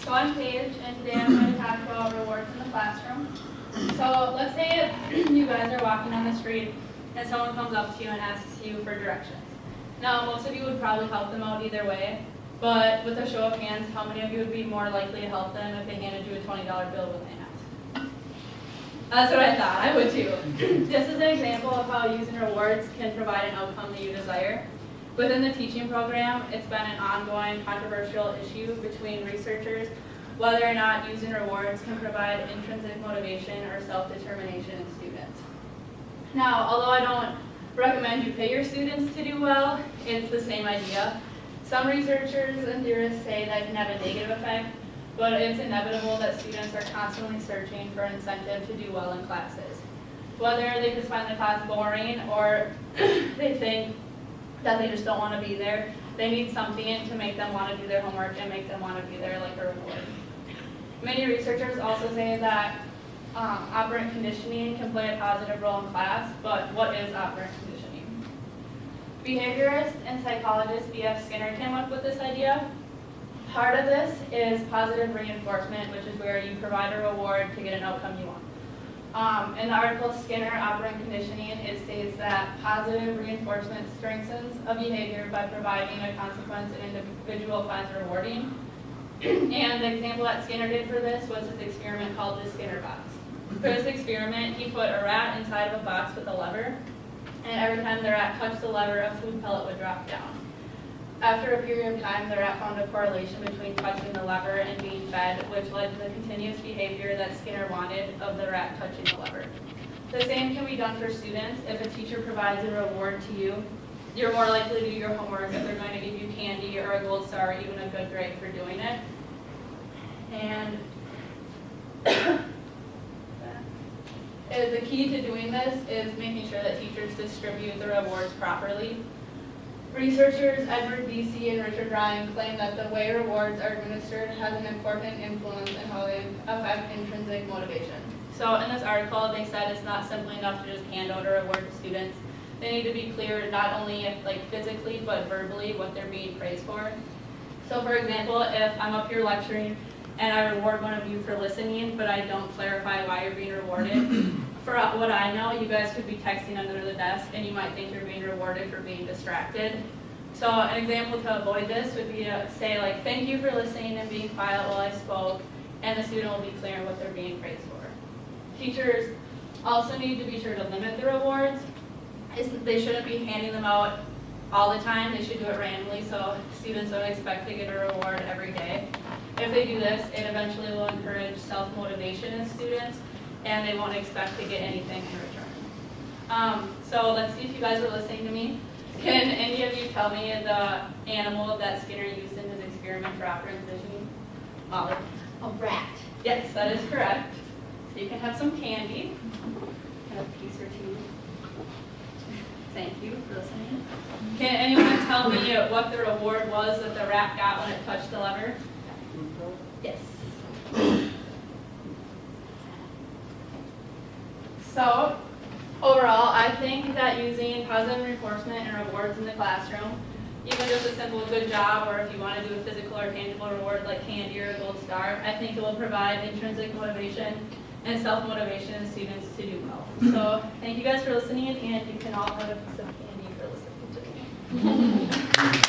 So I'm Paige, and today I'm going to talk about rewards in the classroom. So let's say you guys are walking on the street and someone comes up to you and asks you for directions. Now, most of you would probably help them out either way, but with a show of hands, how many of you would be more likely to help them if they handed you a $20 bill when they asked? That's what I thought. I would too. This is an example of how using rewards can provide an outcome that you desire. Within the teaching program, it's been an ongoing controversial issue between researchers whether or not using rewards can provide intrinsic motivation or self-determination in students. Now, although I don't recommend you pay your students to do well, it's the same idea. Some researchers and theorists say that can have a negative effect, but it's inevitable that students are constantly searching for an incentive to do well in classes. Whether they just find the class boring or they think that they just don't want to be there, they need something to make them want to do their homework and make them want to be there, like a reward. Many researchers also say that operant conditioning can play a positive role in class, but what is operant conditioning? Behaviorist and psychologist B.F. Skinner came up with this idea. Part of this is positive reinforcement, which is where you provide a reward to get an outcome you want. In the article Skinner, Operant Conditioning, it states that positive reinforcement strengthens a behavior by providing a consequence an individual finds rewarding. And the example that Skinner did for this was his experiment called the Skinner box. For this experiment, he put a rat inside of a box with a lever, and every time the rat touched the lever, a food pellet would drop down. After a period of time, the rat found a correlation between touching the lever and being fed, which led to the continuous behavior that Skinner wanted of the rat touching the lever. The same can be done for students. If a teacher provides a reward to you, you're more likely to do your homework if they're going to give you candy or a gold star or even a good grade for doing it. And the key to doing this is making sure that teachers distribute the rewards properly. Researchers Edward Beasy and Richard Ryan claim that the way rewards are administered has an important influence in how they affect intrinsic motivation. So in this article, they said it's not simply enough to just hand out a reward to students. They need to be clear not only physically but verbally what they're being praised for. So for example, if I'm up here lecturing and I reward one of you for listening, but I don't clarify why you're being rewarded, for what I know, you guys could be texting under the desk and you might think you're being rewarded for being distracted. So an example to avoid this would be to say thank you for listening and being quiet while I spoke, and the student will be clear on what they're being praised for. Teachers also need to be sure to limit the rewards. They shouldn't be handing them out all the time. They should do it randomly so students don't expect to get a reward every day. If they do this, it eventually will encourage self-motivation in students, and they won't expect to get anything in return. So let's see if you guys are listening to me. Can any of you tell me the animal that Skinner used in his experiment for operant conditioning? Molly? A rat. Yes, that is correct. So you can have some candy. Have a piece or two. Thank you for listening. Can anyone tell me what the reward was that the rat got when it touched the lever? Yes. So, overall, I think that using positive reinforcement and rewards in the classroom, even just a simple good job, or if you want to do a physical or tangible reward like candy or a gold star, I think it will provide intrinsic motivation and self-motivation in students to do well. So, thank you guys for listening, and you can all have a piece of candy for listening to me.